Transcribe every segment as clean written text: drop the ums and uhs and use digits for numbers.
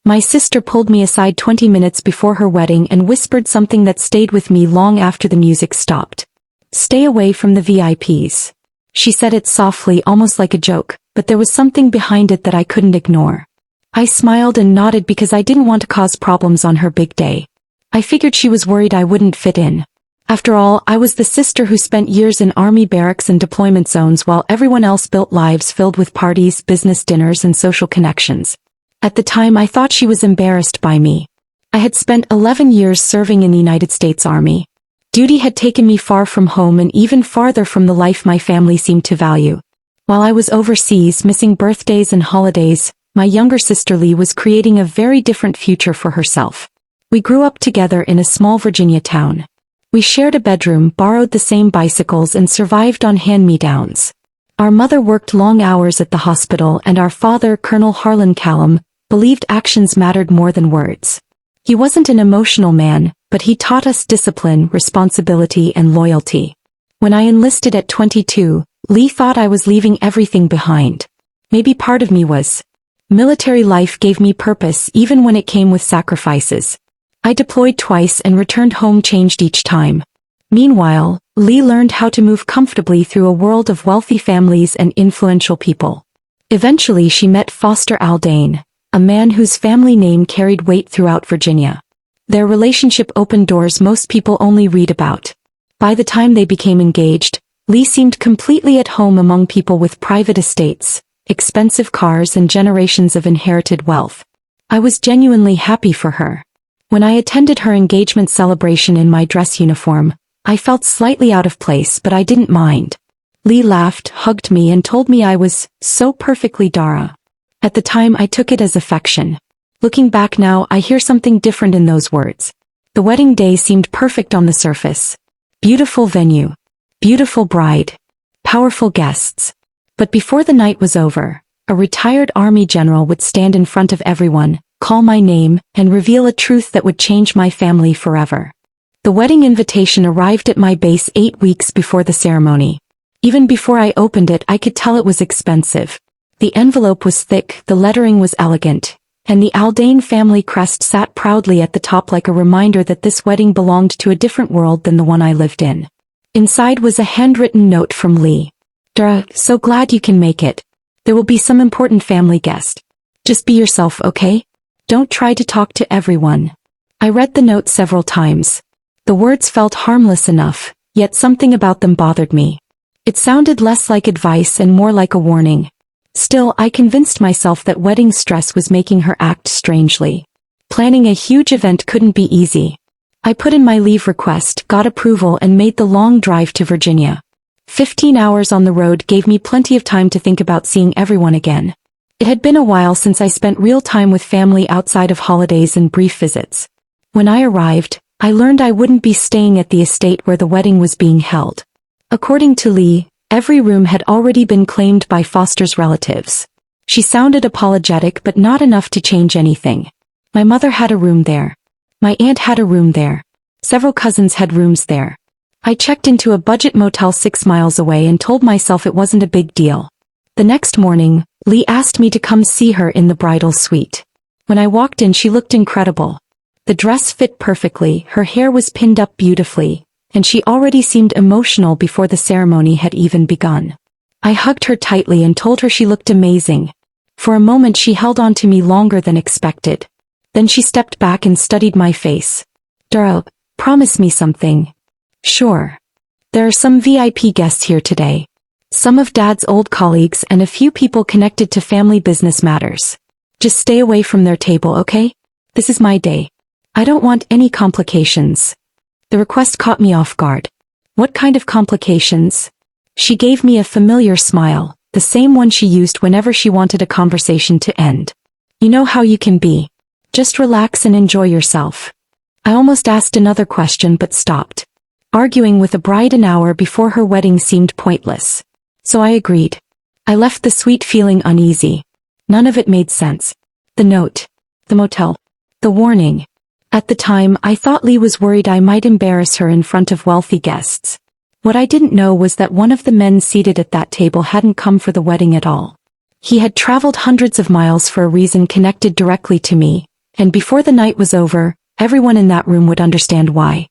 My sister pulled me aside 20 minutes before her wedding and whispered something that stayed with me long after the music stopped. "Stay away from the VIPs. She said it softly, almost like a joke, but there was something behind it that I couldn't ignore. I smiled and nodded because I didn't want to cause problems on her big day. I figured she was worried I wouldn't fit in. After all, I was the sister who spent years in army barracks and deployment zones while everyone else built lives filled with parties, business dinners, and social connections. At the time, I thought she was embarrassed by me. I had spent 11 years serving in the United States Army. Duty had taken me far from home and even farther from the life my family seemed to value. While I was overseas, missing birthdays and holidays, my younger sister Lee was creating a very different future for herself. We grew up together in a small Virginia town. We shared a bedroom, borrowed the same bicycles, and survived on hand-me-downs. Our mother worked long hours at the hospital, and our father, Colonel Harlan Callum, believed actions mattered more than words. He wasn't an emotional man, but he taught us discipline, responsibility, and loyalty. When I enlisted at 22, Lee thought I was leaving everything behind. Maybe part of me was. Military life gave me purpose even when it came with sacrifices. I deployed twice and returned home changed each time. Meanwhile, Lee learned how to move comfortably through a world of wealthy families and influential people. Eventually she met Foster Aldane, a man whose family name carried weight throughout Virginia. Their relationship opened doors most people only read about. By the time they became engaged, Lee seemed completely at home among people with private estates, expensive cars, and generations of inherited wealth. I was genuinely happy for her. When I attended her engagement celebration in my dress uniform, I felt slightly out of place, but I didn't mind. Lee laughed, hugged me, and told me I was so perfectly Dara. At the time I took it as affection. Looking back now, I hear something different in those words. The wedding day seemed perfect on the surface. Beautiful venue. Beautiful bride. Powerful guests. But before the night was over, a retired army general would stand in front of everyone, call my name, and reveal a truth that would change my family forever. The wedding invitation arrived at my base 8 weeks before the ceremony. Even before I opened it, I could tell it was expensive. The envelope was thick, the lettering was elegant, and the Aldane family crest sat proudly at the top like a reminder that this wedding belonged to a different world than the one I lived in. Inside was a handwritten note from Lee. "Dara, so glad you can make it. There will be some important family guest. Just be yourself, okay? Don't try to talk to everyone." I read the note several times. The words felt harmless enough, yet something about them bothered me. It sounded less like advice and more like a warning. Still, I convinced myself that wedding stress was making her act strangely. Planning a huge event couldn't be easy. I put in my leave request, got approval, and made the long drive to Virginia. 15 hours on the road gave me plenty of time to think about seeing everyone again. It had been a while since I spent real time with family outside of holidays and brief visits. When I arrived, I learned I wouldn't be staying at the estate where the wedding was being held. According to Lee, every room had already been claimed by Foster's relatives. She sounded apologetic, but not enough to change anything. My mother had a room there. My aunt had a room there. Several cousins had rooms there. I checked into a budget motel 6 miles away and told myself it wasn't a big deal. The next morning, Lee asked me to come see her in the bridal suite. When I walked in, she looked incredible. The dress fit perfectly, her hair was pinned up beautifully, and she already seemed emotional before the ceremony had even begun. I hugged her tightly and told her she looked amazing. For a moment she held on to me longer than expected. Then she stepped back and studied my face. "Dara, promise me something." "Sure. There are some VIP guests here today. Some of Dad's old colleagues and a few people connected to family business matters. Just stay away from their table, okay? This is my day. I don't want any complications." The request caught me off guard. What kind of complications? She gave me a familiar smile, the same one she used whenever she wanted a conversation to end. "You know how you can be. Just relax and enjoy yourself." I almost asked another question but stopped. Arguing with a bride an hour before her wedding seemed pointless. So I agreed. I left the suite feeling uneasy. None of it made sense. The note. The motel. The warning. At the time, I thought Lee was worried I might embarrass her in front of wealthy guests. What I didn't know was that one of the men seated at that table hadn't come for the wedding at all. He had traveled hundreds of miles for a reason connected directly to me, And before the night was over, everyone in that room would understand why.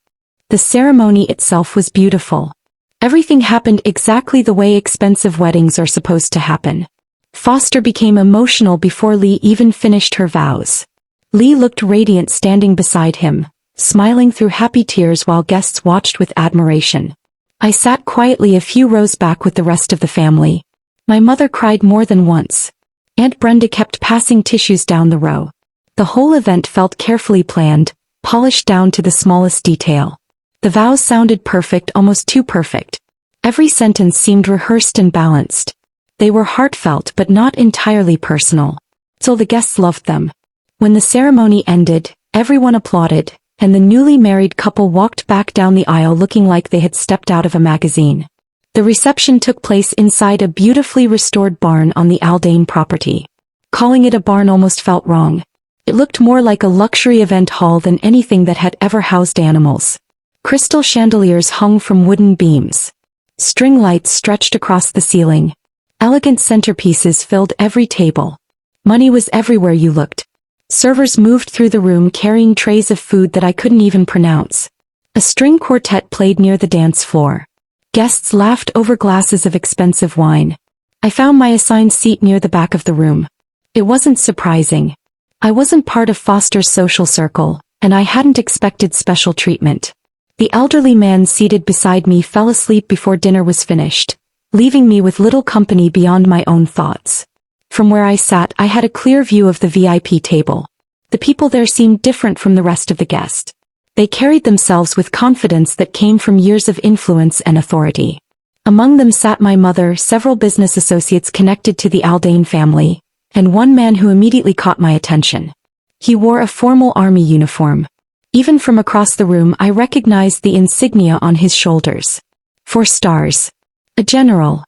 The ceremony itself was beautiful. Everything happened exactly the way expensive weddings are supposed to happen. Foster became emotional before Lee even finished her vows. Lee looked radiant standing beside him, smiling through happy tears while guests watched with admiration. I sat quietly a few rows back with the rest of the family. My mother cried more than once. Aunt Brenda kept passing tissues down the row. The whole event felt carefully planned, polished down to the smallest detail. The vows sounded perfect, almost too perfect. Every sentence seemed rehearsed and balanced. They were heartfelt but not entirely personal. So the guests loved them. When the ceremony ended, everyone applauded, and the newly married couple walked back down the aisle looking like they had stepped out of a magazine. The reception took place inside a beautifully restored barn on the Aldane property. Calling it a barn almost felt wrong. It looked more like a luxury event hall than anything that had ever housed animals. Crystal chandeliers hung from wooden beams. String lights stretched across the ceiling. Elegant centerpieces filled every table. Money was everywhere you looked. Servers moved through the room carrying trays of food that I couldn't even pronounce. A string quartet played near the dance floor. Guests laughed over glasses of expensive wine. I found my assigned seat near the back of the room. It wasn't surprising. I wasn't part of Foster's social circle, and I hadn't expected special treatment. The elderly man seated beside me fell asleep before dinner was finished, leaving me with little company beyond my own thoughts. From where I sat, I had a clear view of the VIP table. The people there seemed different from the rest of the guests. They carried themselves with confidence that came from years of influence and authority. Among them sat my mother, several business associates connected to the Aldane family, and one man who immediately caught my attention. He wore a formal army uniform. Even from across the room I recognized the insignia on his shoulders. 4 stars. A general.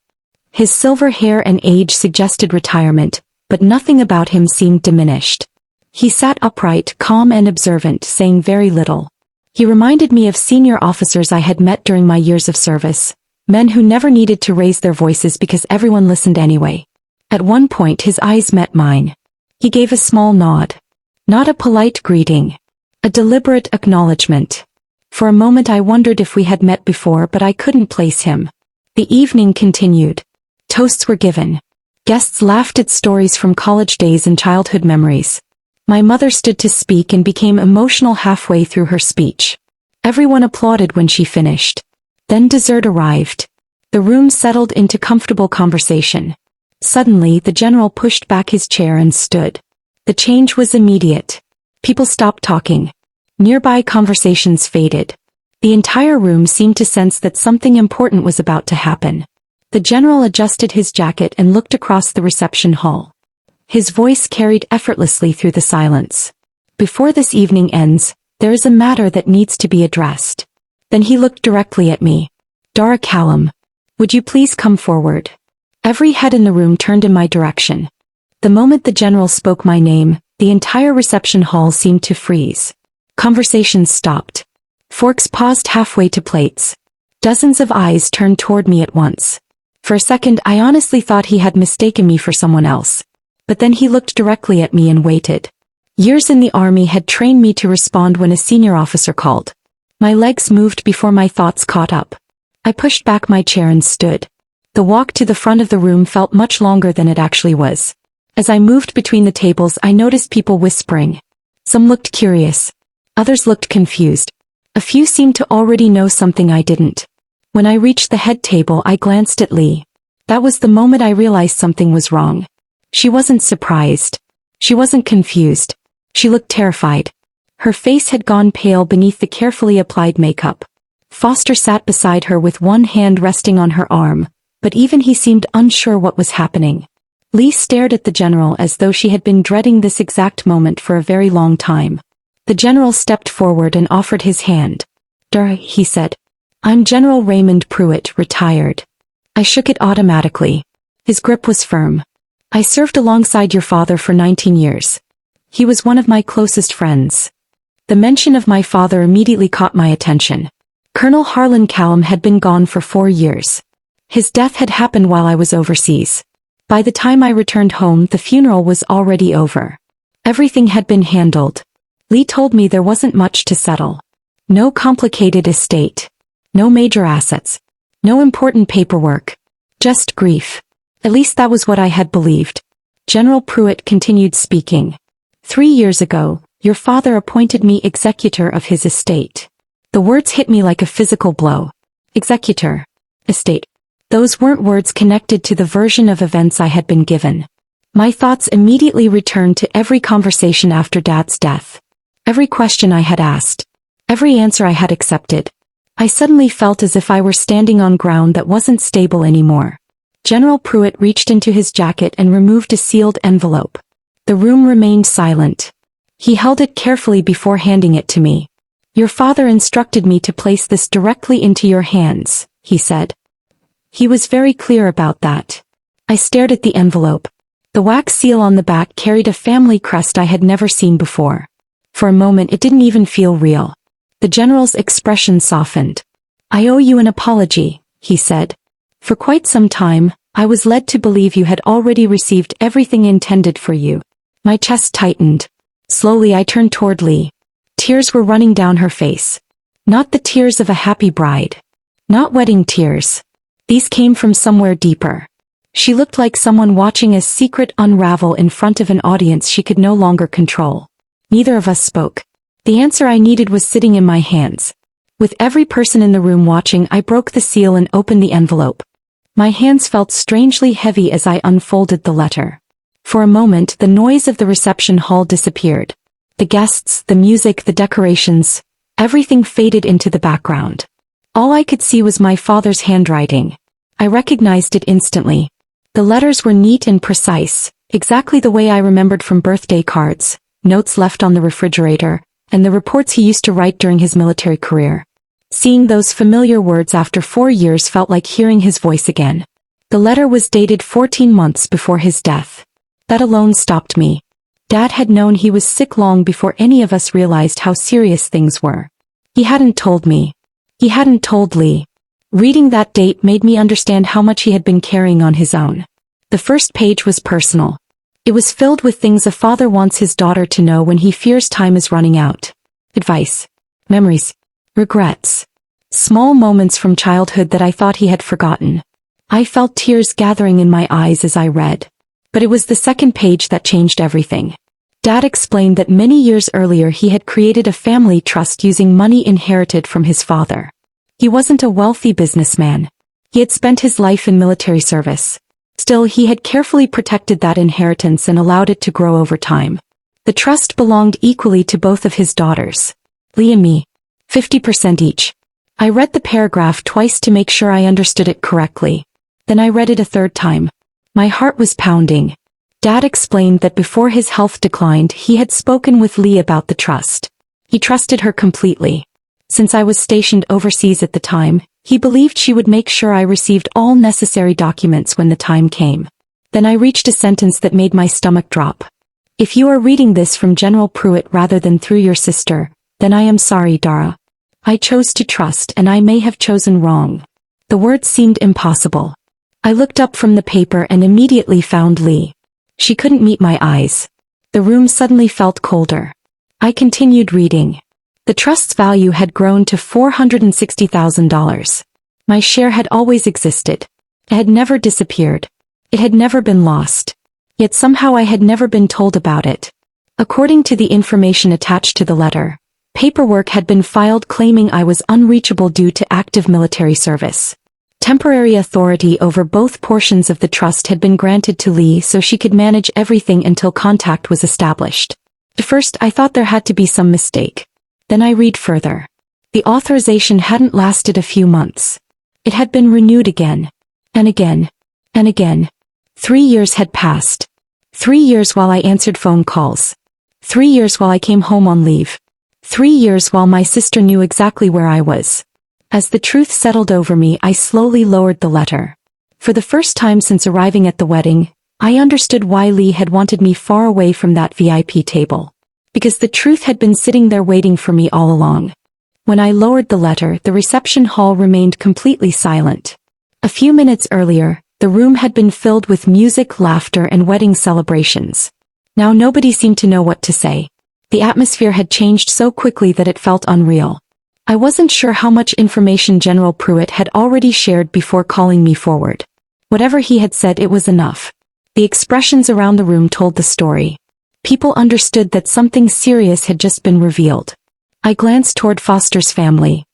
His silver hair and age suggested retirement, but nothing about him seemed diminished. He sat upright, calm and observant, saying very little. He reminded me of senior officers I had met during my years of service, men who never needed to raise their voices because everyone listened anyway. At one point his eyes met mine. He gave a small nod. Not a polite greeting. A deliberate acknowledgement. For a moment I wondered if we had met before, but I couldn't place him. The evening continued. Toasts were given. Guests laughed at stories from college days and childhood memories. My mother stood to speak and became emotional halfway through her speech. Everyone applauded when she finished. Then dessert arrived. The room settled into comfortable conversation. Suddenly the general pushed back his chair and stood. The change was immediate. People stopped talking. Nearby conversations faded. The entire room seemed to sense that something important was about to happen. The general adjusted his jacket and looked across the reception hall. His voice carried effortlessly through the silence. Before this evening ends, there is a matter that needs to be addressed. Then he looked directly at me. Dora Callum. Would you please come forward? Every head in the room turned in my direction. The moment the general spoke my name, the entire reception hall seemed to freeze. Conversations stopped. Forks paused halfway to plates. Dozens of eyes turned toward me at once. For a second I honestly thought he had mistaken me for someone else. But then he looked directly at me and waited. Years in the army had trained me to respond when a senior officer called. My legs moved before my thoughts caught up. I pushed back my chair and stood. The walk to the front of the room felt much longer than it actually was. As I moved between the tables I noticed people whispering. Some looked curious. Others looked confused. A few seemed to already know something I didn't. When I reached the head table I glanced at Lee. That was the moment I realized something was wrong. She wasn't surprised. She wasn't confused. She looked terrified. Her face had gone pale beneath the carefully applied makeup. Foster sat beside her with one hand resting on her arm, but even he seemed unsure what was happening. Lee stared at the general as though she had been dreading this exact moment for a very long time. The general stepped forward and offered his hand. "Dora," he said. "I'm General Raymond Pruitt, retired." I shook it automatically. His grip was firm. "I served alongside your father for 19 years. He was one of my closest friends." The mention of my father immediately caught my attention. Colonel Harlan Callum had been gone for 4 years. His death had happened while I was overseas. By the time I returned home the funeral was already over. Everything had been handled. Lee told me there wasn't much to settle. No complicated estate. No major assets. No important paperwork. Just grief. At least that was what I had believed. General Pruitt continued speaking. 3 years ago, your father appointed me executor of his estate. The words hit me like a physical blow. Executor. Estate. Those weren't words connected to the version of events I had been given. My thoughts immediately returned to every conversation after Dad's death. Every question I had asked. Every answer I had accepted. I suddenly felt as if I were standing on ground that wasn't stable anymore. General Pruitt reached into his jacket and removed a sealed envelope. The room remained silent. He held it carefully before handing it to me. Your father instructed me to place this directly into your hands, he said. He was very clear about that. I stared at the envelope. The wax seal on the back carried a family crest I had never seen before. For a moment it didn't even feel real. The general's expression softened. I owe you an apology, he said. For quite some time, I was led to believe you had already received everything intended for you. My chest tightened. Slowly I turned toward Lee. Tears were running down her face. Not the tears of a happy bride. Not wedding tears. These came from somewhere deeper. She looked like someone watching a secret unravel in front of an audience she could no longer control. Neither of us spoke. The answer I needed was sitting in my hands. With every person in the room watching, I broke the seal and opened the envelope. My hands felt strangely heavy as I unfolded the letter. For a moment, the noise of the reception hall disappeared. The guests, the music, the decorations, everything faded into the background. All I could see was my father's handwriting. I recognized it instantly. The letters were neat and precise, exactly the way I remembered from birthday cards, notes left on the refrigerator, and the reports he used to write during his military career. Seeing those familiar words after 4 years felt like hearing his voice again. The letter was dated 14 months before his death. That alone stopped me. Dad had known he was sick long before any of us realized how serious things were. He hadn't told me. He hadn't told Lee. Reading that date made me understand how much he had been carrying on his own. The first page was personal. It was filled with things a father wants his daughter to know when he fears time is running out. Advice. Memories. Regrets. Small moments from childhood that I thought he had forgotten. I felt tears gathering in my eyes as I read. But it was the second page that changed everything. Dad explained that many years earlier he had created a family trust using money inherited from his father. He wasn't a wealthy businessman. He had spent his life in military service. Still, he had carefully protected that inheritance and allowed it to grow over time. The trust belonged equally to both of his daughters, Lee and me, 50% each. I read the paragraph twice to make sure I understood it correctly. Then I read it a third time. My heart was pounding. Dad explained that before his health declined, he had spoken with Lee about the trust. He trusted her completely. Since I was stationed overseas at the time, he believed she would make sure I received all necessary documents when the time came. Then I reached a sentence that made my stomach drop. If you are reading this from General Pruitt rather than through your sister, then I am sorry, Dara. I chose to trust and I may have chosen wrong. The words seemed impossible. I looked up from the paper and immediately found Lee. She couldn't meet my eyes. The room suddenly felt colder. I continued reading. The trust's value had grown to $460,000. My share had always existed. It had never disappeared. It had never been lost. Yet somehow I had never been told about it. According to the information attached to the letter, paperwork had been filed claiming I was unreachable due to active military service. Temporary authority over both portions of the trust had been granted to Lee so she could manage everything until contact was established. At first I thought there had to be some mistake. Then I read further. The authorization hadn't lasted a few months. It had been renewed again. And again. And again. 3 years had passed. 3 years while I answered phone calls. 3 years while I came home on leave. 3 years while my sister knew exactly where I was. As the truth settled over me, I slowly lowered the letter. For the first time since arriving at the wedding, I understood why Lee had wanted me far away from that VIP table. Because the truth had been sitting there waiting for me all along. When I lowered the letter, the reception hall remained completely silent. A few minutes earlier, the room had been filled with music, laughter, and wedding celebrations. Now nobody seemed to know what to say. The atmosphere had changed so quickly that it felt unreal. I wasn't sure how much information General Pruitt had already shared before calling me forward. Whatever he had said, it was enough. The expressions around the room told the story. People understood that something serious had just been revealed. I glanced toward Foster's family.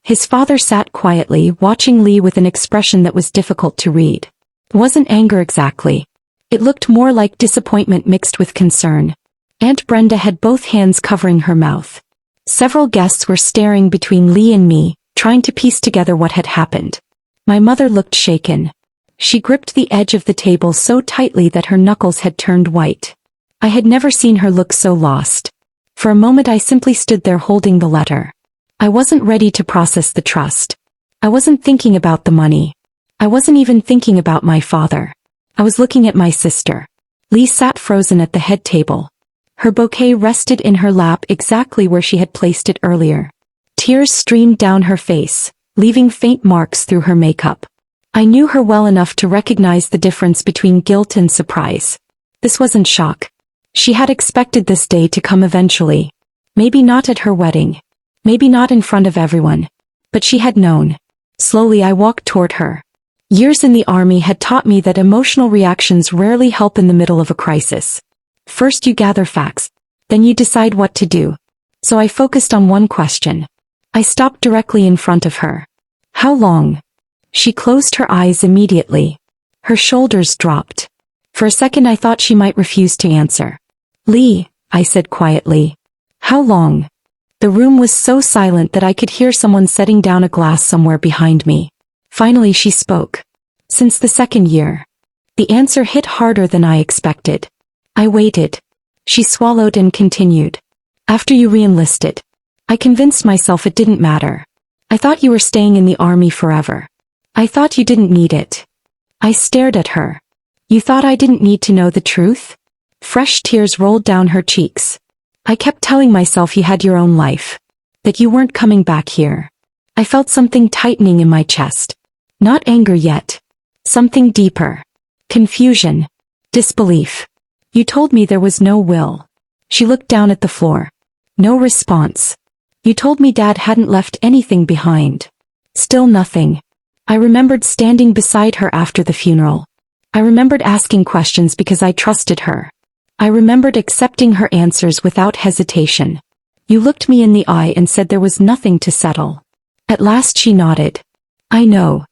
His father sat quietly, watching Lee with an expression that was difficult to read. It wasn't anger exactly. It looked more like disappointment mixed with concern. Aunt Brenda had both hands covering her mouth. Several guests were staring between Lee and me, trying to piece together what had happened. My mother looked shaken. She gripped the edge of the table so tightly that her knuckles had turned white. I had never seen her look so lost. For a moment I simply stood there holding the letter. I wasn't ready to process the trust. I wasn't thinking about the money. I wasn't even thinking about my father. I was looking at my sister. Lee sat frozen at the head table. Her bouquet rested in her lap exactly where she had placed it earlier. Tears streamed down her face, leaving faint marks through her makeup. I knew her well enough to recognize the difference between guilt and surprise. This wasn't shock. She had expected this day to come eventually. Maybe not at her wedding. Maybe not in front of everyone. But she had known. Slowly I walked toward her. Years in the army had taught me that emotional reactions rarely help in the middle of a crisis. First you gather facts. Then you decide what to do. So I focused on one question. I stopped directly in front of her. How long? She closed her eyes immediately. Her shoulders dropped. For a second I thought she might refuse to answer. Lee, I said quietly. How long? The room was so silent that I could hear someone setting down a glass somewhere behind me. Finally she spoke. Since the 2nd year. The answer hit harder than I expected. I waited. She swallowed and continued. After you re-enlisted. I convinced myself it didn't matter. I thought you were staying in the army forever. I thought you didn't need it. I stared at her. You thought I didn't need to know the truth? Fresh tears rolled down her cheeks. I kept telling myself you had your own life. That you weren't coming back here. I felt something tightening in my chest. Not anger yet. Something deeper. Confusion. Disbelief. You told me there was no will. She looked down at the floor. No response. You told me Dad hadn't left anything behind. Still nothing. I remembered standing beside her after the funeral. I remembered asking questions because I trusted her. I remembered accepting her answers without hesitation. You looked me in the eye and said there was nothing to settle. At last she nodded. I know.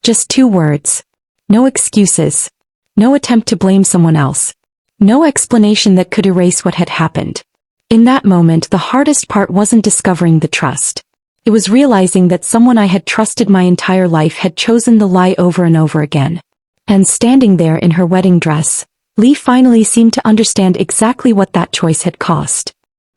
Just 2 words. No excuses. No attempt to blame someone else. No explanation that could erase what had happened. In that moment the hardest part wasn't discovering the trust. It was realizing that someone I had trusted my entire life had chosen the lie over and over again. And standing there in her wedding dress, Lee finally seemed to understand exactly what that choice had cost.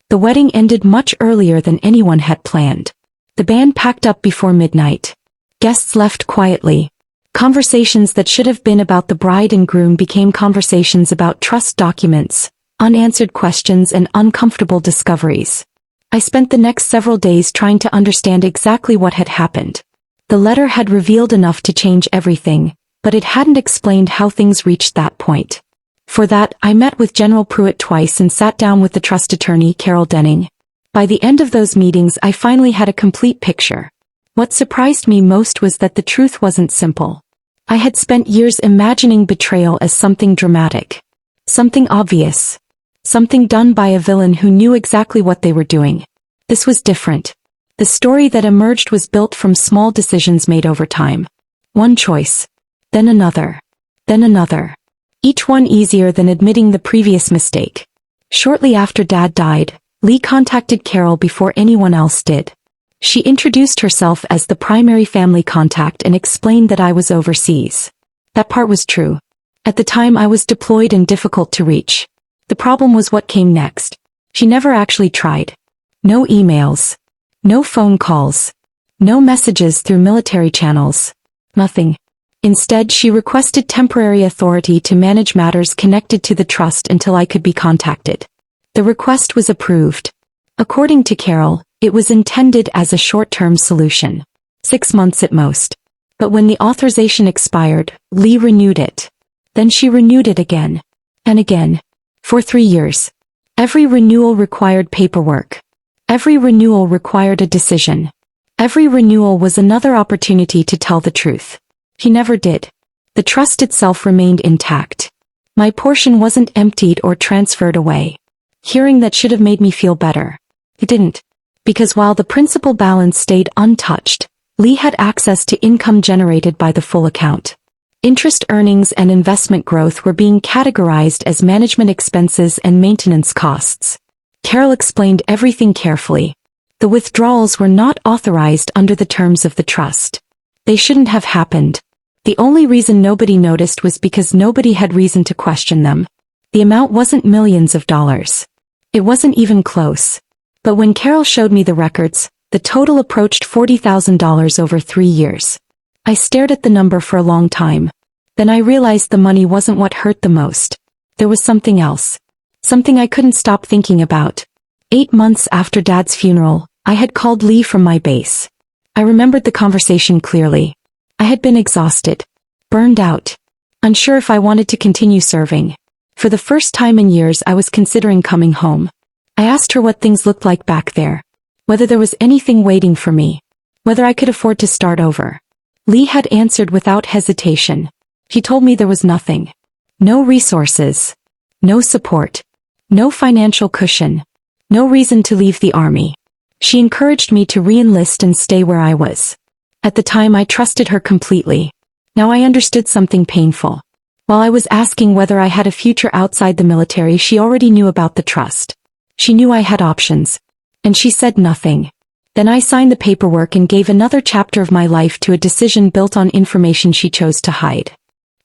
The wedding ended much earlier than anyone had planned. The band packed up before midnight. Guests left quietly. Conversations that should have been about the bride and groom became conversations about trust documents, unanswered questions and uncomfortable discoveries. I spent the next several days trying to understand exactly what had happened. The letter had revealed enough to change everything, but it hadn't explained how things reached that point. For that, I met with General Pruitt twice and sat down with the trust attorney, Carol Denning. By the end of those meetings I finally had a complete picture. What surprised me most was that the truth wasn't simple. I had spent years imagining betrayal as something dramatic. Something obvious. Something done by a villain who knew exactly what they were doing. This was different. The story that emerged was built from small decisions made over time. One choice. Then another. Then another. Each one easier than admitting the previous mistake. Shortly after Dad died, Lee contacted Carol before anyone else did. She introduced herself as the primary family contact and explained that I was overseas. That part was true. At the time I was deployed and difficult to reach. The problem was what came next. She never actually tried. No emails. No phone calls. No messages through military channels. Nothing. Instead she requested temporary authority to manage matters connected to the trust until I could be contacted. The request was approved. According to Carol, it was intended as a short-term solution. 6 months at most. But when the authorization expired, Lee renewed it. Then she renewed it again. And again. For 3 years. Every renewal required paperwork. Every renewal required a decision. Every renewal was another opportunity to tell the truth. He never did. The trust itself remained intact. My portion wasn't emptied or transferred away. Hearing that should have made me feel better. It didn't. Because while the principal balance stayed untouched, Lee had access to income generated by the full account. Interest earnings and investment growth were being categorized as management expenses and maintenance costs. Carol explained everything carefully. The withdrawals were not authorized under the terms of the trust. They shouldn't have happened. The only reason nobody noticed was because nobody had reason to question them. The amount wasn't millions of dollars. It wasn't even close. But when Carol showed me the records, the total approached $40,000 over 3 years. I stared at the number for a long time. Then I realized the money wasn't what hurt the most. There was something else. Something I couldn't stop thinking about. 8 months after Dad's funeral, I had called Lee from my base. I remembered the conversation clearly. I had been exhausted. Burned out. Unsure if I wanted to continue serving. For the first time in years I was considering coming home. I asked her what things looked like back there. Whether there was anything waiting for me. Whether I could afford to start over. Lee had answered without hesitation. He told me there was nothing. No resources. No support. No financial cushion. No reason to leave the army. She encouraged me to re-enlist and stay where I was. At the time I trusted her completely. Now I understood something painful. While I was asking whether I had a future outside the military, she already knew about the trust. She knew I had options. And she said nothing. Then I signed the paperwork and gave another chapter of my life to a decision built on information she chose to hide.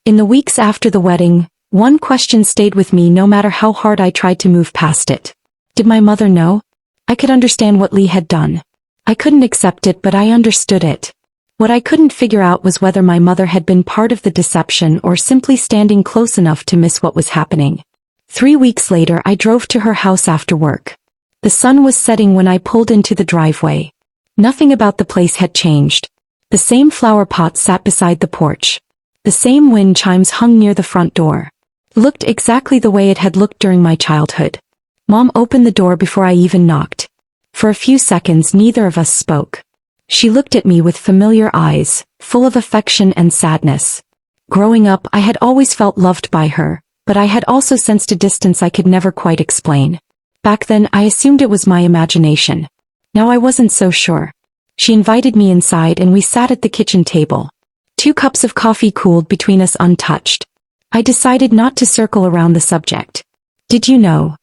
In the weeks after the wedding, one question stayed with me no matter how hard I tried to move past it. Did my mother know? I could understand what Lee had done. I couldn't accept it, but I understood it. What I couldn't figure out was whether my mother had been part of the deception or simply standing close enough to miss what was happening. 3 weeks later I drove to her house after work. The sun was setting when I pulled into the driveway. Nothing about the place had changed. The same flower pot sat beside the porch. The same wind chimes hung near the front door. It looked exactly the way it had looked during my childhood. Mom opened the door before I even knocked. For a few seconds neither of us spoke. She looked at me with familiar eyes, full of affection and sadness. Growing up I had always felt loved by her, but I had also sensed a distance I could never quite explain. Back then I assumed it was my imagination. Now I wasn't so sure. She invited me inside and we sat at the kitchen table. 2 cups of coffee cooled between us untouched. I decided not to circle around the subject. Did you know?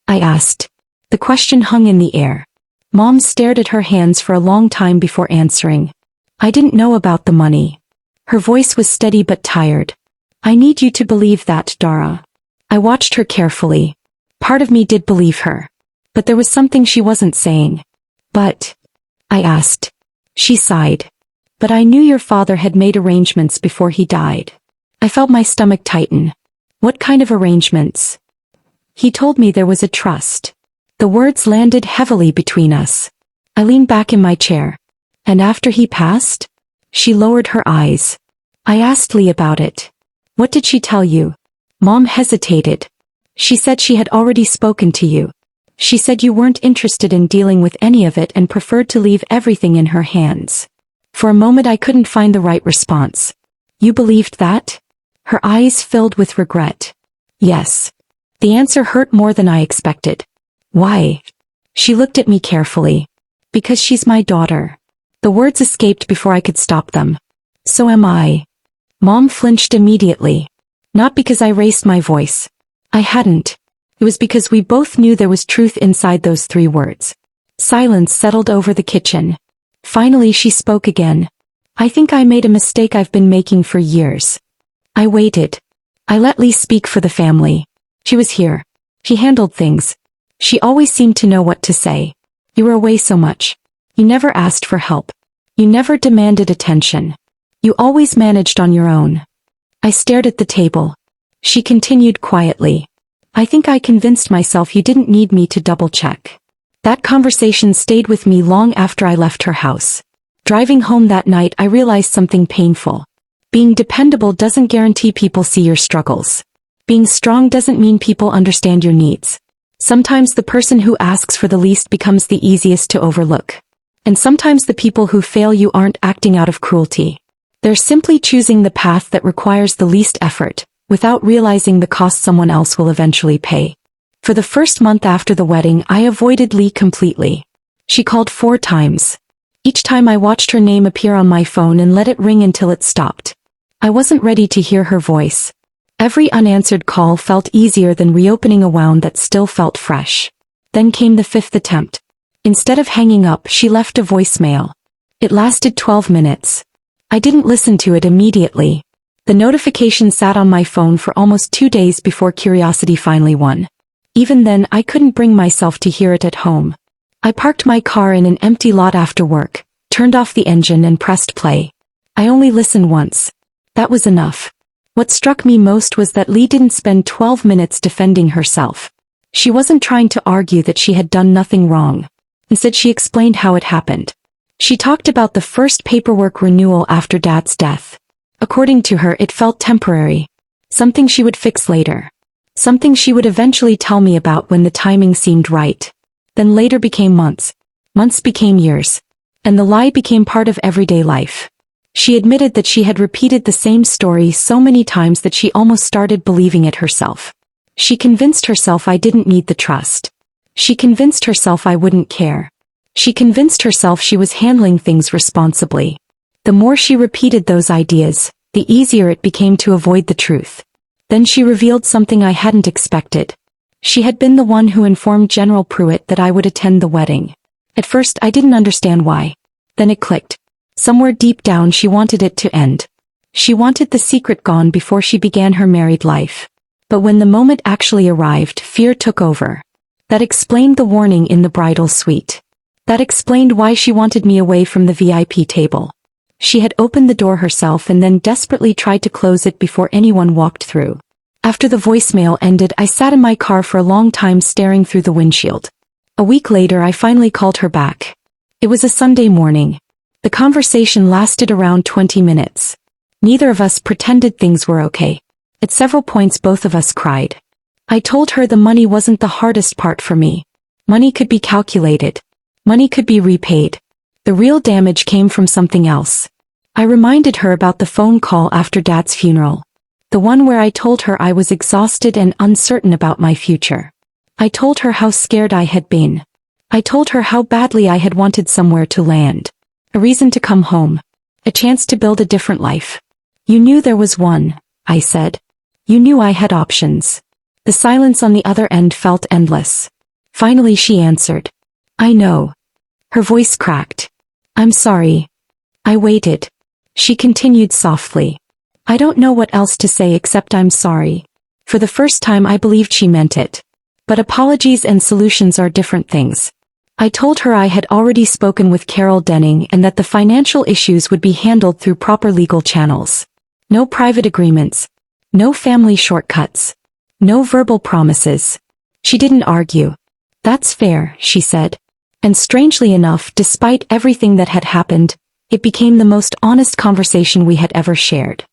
I asked. The question hung in the air. Mom stared at her hands for a long time before answering. I didn't know about the money. Her voice was steady but tired. I need you to believe that, Dara. I watched her carefully. Part of me did believe her. But there was something she wasn't saying. But? I asked. She sighed. But I knew your father had made arrangements before he died. I felt my stomach tighten. What kind of arrangements? He told me there was a trust. The words landed heavily between us. I leaned back in my chair. And after he passed? She lowered her eyes. I asked Lee about it. What did she tell you? Mom hesitated. She said she had already spoken to you. She said you weren't interested in dealing with any of it and preferred to leave everything in her hands. For a moment I couldn't find the right response. You believed that? Her eyes filled with regret. Yes. The answer hurt more than I expected. Why? She looked at me carefully. Because she's my daughter. The words escaped before I could stop them. So am I. Mom flinched immediately. Not because I raised my voice. I hadn't. It was because we both knew there was truth inside those 3 words. Silence settled over the kitchen. Finally she spoke again. I think I made a mistake I've been making for years. I waited. I let Lee speak for the family. She was here. She handled things. She always seemed to know what to say. You were away so much. You never asked for help. You never demanded attention. You always managed on your own. I stared at the table. She continued quietly. I think I convinced myself you didn't need me to double-check. That conversation stayed with me long after I left her house. Driving home that night I realized something painful. Being dependable doesn't guarantee people see your struggles. Being strong doesn't mean people understand your needs. Sometimes the person who asks for the least becomes the easiest to overlook. And sometimes the people who fail you aren't acting out of cruelty. They're simply choosing the path that requires the least effort, without realizing the cost someone else will eventually pay. For the first month after the wedding, I avoided Lee completely. She called 4 times. Each time I watched her name appear on my phone and let it ring until it stopped. I wasn't ready to hear her voice. Every unanswered call felt easier than reopening a wound that still felt fresh. Then came the 5th attempt. Instead of hanging up, she left a voicemail. It lasted 12 minutes. I didn't listen to it immediately. The notification sat on my phone for almost 2 days before curiosity finally won. Even then, I couldn't bring myself to hear it at home. I parked my car in an empty lot after work, turned off the engine and pressed play. I only listened once. That was enough. What struck me most was that Lee didn't spend 12 minutes defending herself. She wasn't trying to argue that she had done nothing wrong. Instead, she explained how it happened. She talked about the first paperwork renewal after Dad's death. According to her, it felt temporary. Something she would fix later. Something she would eventually tell me about when the timing seemed right. Then later became months. Months became years. And the lie became part of everyday life. She admitted that she had repeated the same story so many times that she almost started believing it herself. She convinced herself I didn't need the trust. She convinced herself I wouldn't care. She convinced herself she was handling things responsibly. The more she repeated those ideas, the easier it became to avoid the truth. Then she revealed something I hadn't expected. She had been the one who informed General Pruitt that I would attend the wedding. At first I didn't understand why. Then it clicked. Somewhere deep down she wanted it to end. She wanted the secret gone before she began her married life. But when the moment actually arrived, fear took over. That explained the warning in the bridal suite. That explained why she wanted me away from the VIP table. She had opened the door herself and then desperately tried to close it before anyone walked through. After the voicemail ended, I sat in my car for a long time staring through the windshield. A week later, I finally called her back. It was a Sunday morning. The conversation lasted around 20 minutes. Neither of us pretended things were okay. At several points both of us cried. I told her the money wasn't the hardest part for me. Money could be calculated. Money could be repaid. The real damage came from something else. I reminded her about the phone call after Dad's funeral. The one where I told her I was exhausted and uncertain about my future. I told her how scared I had been. I told her how badly I had wanted somewhere to land. A reason to come home. A chance to build a different life. You knew there was one, I said. You knew I had options. The silence on the other end felt endless. Finally she answered. I know. Her voice cracked. I'm sorry. I waited. She continued softly. I don't know what else to say except I'm sorry. For the first time I believed she meant it. But apologies and solutions are different things. I told her I had already spoken with Carol Denning and that the financial issues would be handled through proper legal channels. No private agreements. No family shortcuts. No verbal promises. She didn't argue. That's fair, she said. And strangely enough, despite everything that had happened, it became the most honest conversation we had ever shared.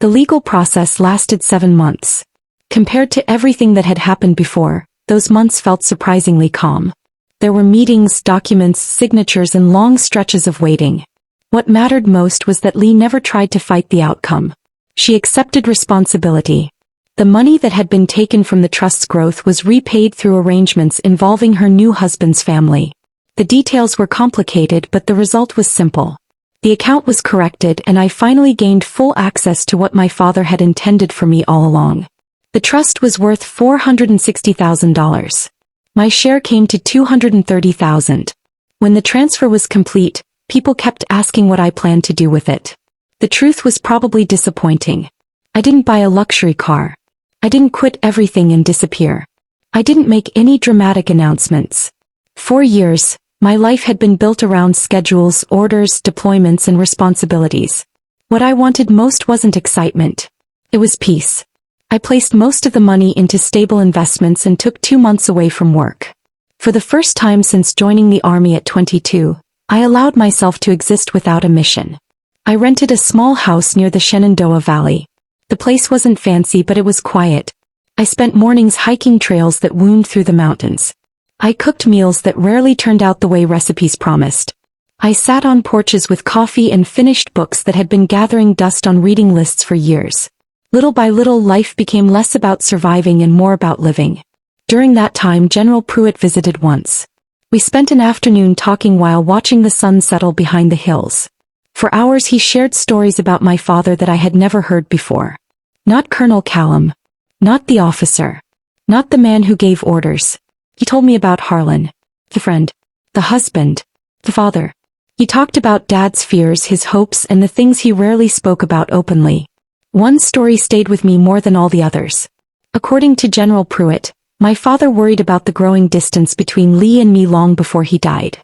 The legal process lasted 7 months. Compared to everything that had happened before, those months felt surprisingly calm. There were meetings, documents, signatures, and long stretches of waiting. What mattered most was that Lee never tried to fight the outcome. She accepted responsibility. The money that had been taken from the trust's growth was repaid through arrangements involving her new husband's family. The details were complicated, but the result was simple. The account was corrected and I finally gained full access to what my father had intended for me all along. The trust was worth $460,000. My share came to $230,000. When the transfer was complete, people kept asking what I planned to do with it. The truth was probably disappointing. I didn't buy a luxury car. I didn't quit everything and disappear. I didn't make any dramatic announcements. For years, my life had been built around schedules, orders, deployments, and responsibilities. What I wanted most wasn't excitement. It was peace. I placed most of the money into stable investments and took 2 months away from work. For the first time since joining the army at 22, I allowed myself to exist without a mission. I rented a small house near the Shenandoah Valley. The place wasn't fancy, but it was quiet. I spent mornings hiking trails that wound through the mountains. I cooked meals that rarely turned out the way recipes promised. I sat on porches with coffee and finished books that had been gathering dust on reading lists for years. Little by little, life became less about surviving and more about living. During that time, General Pruitt visited once. We spent an afternoon talking while watching the sun settle behind the hills. For hours he shared stories about my father that I had never heard before. Not Colonel Callum. Not the officer. Not the man who gave orders. He told me about Harlan. The friend. The husband. The father. He talked about Dad's fears, his hopes, and the things he rarely spoke about openly. One story stayed with me more than all the others. According to General Pruitt, my father worried about the growing distance between Lee and me long before he died.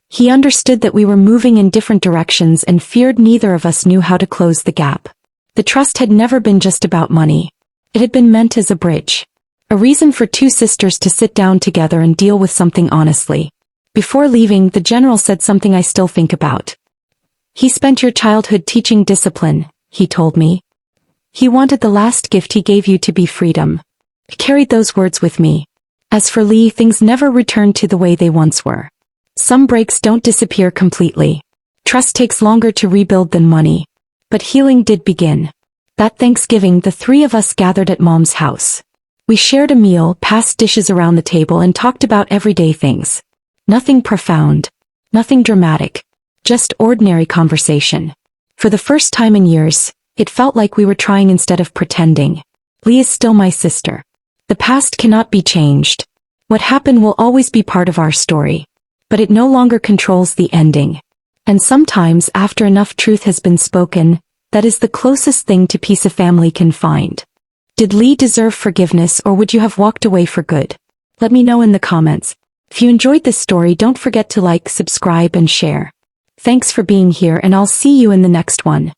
He understood that we were moving in different directions and feared neither of us knew how to close the gap. The trust had never been just about money. It had been meant as a bridge. A reason for two sisters to sit down together and deal with something honestly. Before leaving, the general said something I still think about. He spent your childhood teaching discipline, he told me. He wanted the last gift he gave you to be freedom. I carried those words with me. As for Lee, things never returned to the way they once were. Some breaks don't disappear completely. Trust takes longer to rebuild than money. But healing did begin. That Thanksgiving, the three of us gathered at Mom's house. We shared a meal, passed dishes around the table, and talked about everyday things. Nothing profound. Nothing dramatic. Just ordinary conversation. For the first time in years, it felt like we were trying instead of pretending. Lee is still my sister. The past cannot be changed. What happened will always be part of our story. But it no longer controls the ending. And sometimes, after enough truth has been spoken, that is the closest thing to peace a family can find. Did Lee deserve forgiveness, or would you have walked away for good? Let me know in the comments. If you enjoyed this story, don't forget to like, subscribe, and share. Thanks for being here, and I'll see you in the next one.